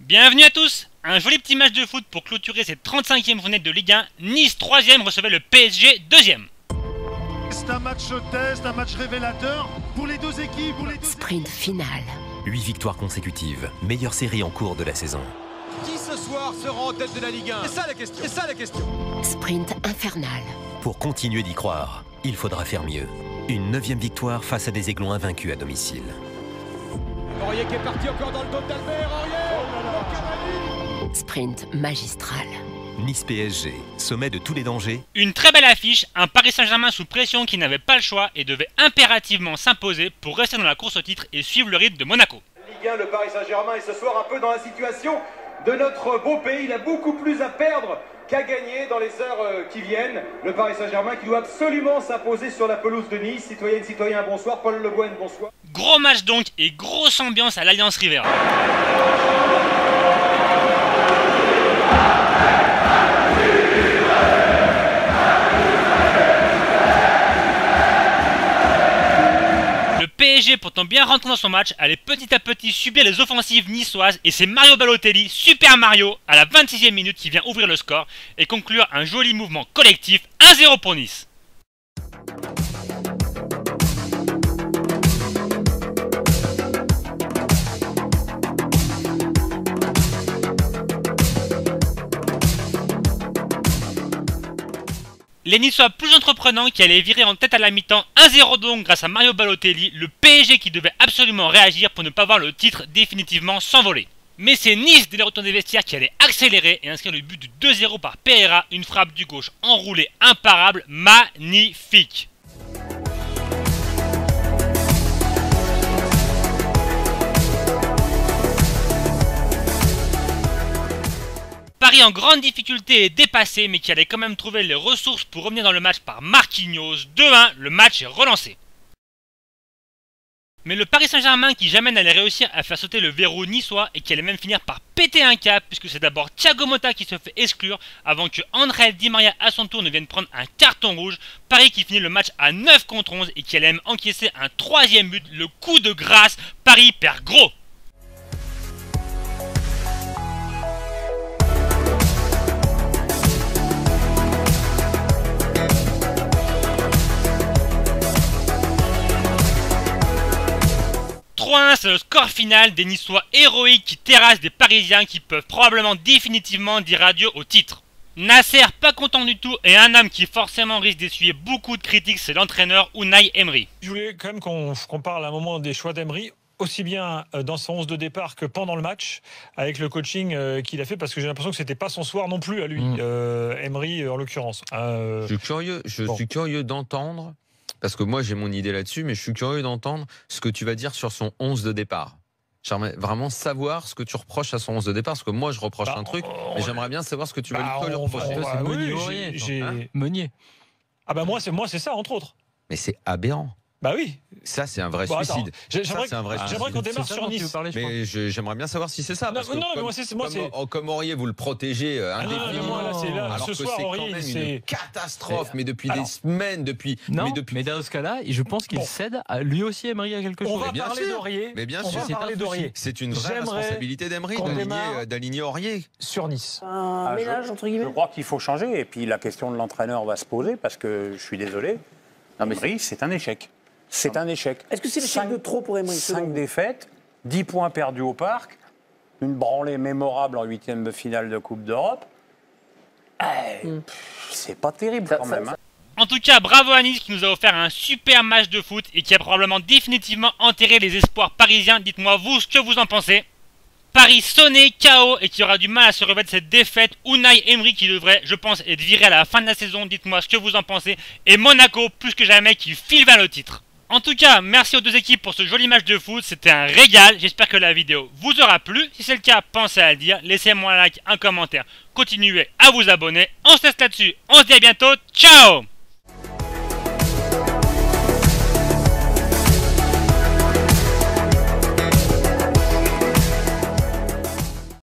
Bienvenue à tous. Un joli petit match de foot pour clôturer cette 35e journée de Ligue 1. Nice 3e recevait le PSG 2e. C'est un match test, un match révélateur pour les deux équipes. Sprint final. 8 victoires consécutives, meilleure série en cours de la saison. Qui ce soir sera en tête de la Ligue 1? C'est ça la question. Sprint infernal. Pour continuer d'y croire, il faudra faire mieux. Une 9e victoire face à des Aiglons invaincus à domicile. Aurier qui est parti encore dans le dos d'Albert. Sprint magistral. Nice PSG, sommet de tous les dangers. Une très belle affiche, un Paris Saint-Germain sous pression qui n'avait pas le choix et devait impérativement s'imposer pour rester dans la course au titre et suivre le rythme de Monaco. Ligue 1, le Paris Saint-Germain est ce soir un peu dans la situation de notre beau pays. Il a beaucoup plus à perdre qu'à gagner dans les heures qui viennent. Le Paris Saint-Germain qui doit absolument s'imposer sur la pelouse de Nice. Citoyennes, citoyens, bonsoir. Paul Le Guen, bonsoir. Gros match donc et grosse ambiance à l'Alliance Riviera. Le PSG, pourtant bien rentré dans son match, allait petit à petit subir les offensives niçoises et c'est Mario Balotelli, Super Mario, à la 26e minute qui vient ouvrir le score et conclure un joli mouvement collectif, 1-0 pour Nice. Les Niçois plus entreprenants qui allaient virer en tête à la mi-temps, 1-0 donc grâce à Mario Balotelli, le PSG qui devait absolument réagir pour ne pas voir le titre définitivement s'envoler. Mais c'est Nice dès le retour des vestiaires qui allait accélérer et inscrire le but du 2-0 par Pereira, une frappe du gauche enroulée imparable, magnifique. Paris en grande difficulté et dépassé, mais qui allait quand même trouver les ressources pour revenir dans le match par Marquinhos. 2-1, le match est relancé. Mais le Paris Saint-Germain qui jamais n'allait réussir à faire sauter le verrou niçois et qui allait même finir par péter un câble puisque c'est d'abord Thiago Motta qui se fait exclure avant que André Di Maria à son tour ne vienne prendre un carton rouge. Paris qui finit le match à 9 contre 11 et qui allait même encaisser un 3e but, le coup de grâce. Paris perd gros. C'est le score final des Niçois héroïques qui terrassent des Parisiens qui peuvent probablement définitivement dire adieu au titre. Nasser pas content du tout et un homme qui forcément risque d'essuyer beaucoup de critiques, c'est l'entraîneur Unai Emery. Je voulais quand même qu'on parle à un moment des choix d'Emery, aussi bien dans son 11 de départ que pendant le match, avec le coaching qu'il a fait, parce que j'ai l'impression que c'était pas son soir non plus à lui, Emery en l'occurrence. Je suis curieux d'entendre. Parce que moi, j'ai mon idée là-dessus, mais je suis curieux d'entendre ce que tu vas dire sur son 11 de départ. J'aimerais vraiment savoir ce que tu reproches à son 11 de départ, parce que moi, je reproche un truc, mais j'aimerais bien savoir ce que tu vas lui reprocher. C'est Meunier. Ah bah moi, c'est ça, entre autres. Mais c'est aberrant. Bah oui. Ça, c'est un vrai suicide. J'aimerais qu'on démarre sur Nice. Mais j'aimerais bien savoir si c'est ça. Parce que comme Aurier, vous le protégez indéfiniment. Alors que c'est quand même une catastrophe. Mais depuis des semaines, mais dans ce cas-là, je pense qu'il cède à lui aussi Emery à quelque chose. On va parler d'Aurier. Mais bien sûr, c'est une vraie responsabilité d'Emery d'aligner Aurier sur Nice. Un ménage entre guillemets. Je crois qu'il faut changer. Et puis la question de l'entraîneur va se poser parce que je suis désolé. Emery, c'est un échec. C'est un échec. Est-ce que c'est l'échec de trop pour Emery? 5 défaites, 10 points perdus au Parc, une branlée mémorable en 8e de finale de Coupe d'Europe. C'est pas terrible quand même. En tout cas, bravo à Nice qui nous a offert un super match de foot et qui a probablement définitivement enterré les espoirs parisiens. Dites-moi vous ce que vous en pensez. Paris sonné, KO et qui aura du mal à se remettre de cette défaite. Unai Emery qui devrait, je pense, être viré à la fin de la saison. Dites-moi ce que vous en pensez. Et Monaco, plus que jamais, qui file vers le titre. En tout cas, merci aux deux équipes pour ce joli match de foot, c'était un régal, j'espère que la vidéo vous aura plu. Si c'est le cas, pensez à le dire, laissez-moi un like, un commentaire, continuez à vous abonner. On se laisse là-dessus, on se dit à bientôt, ciao!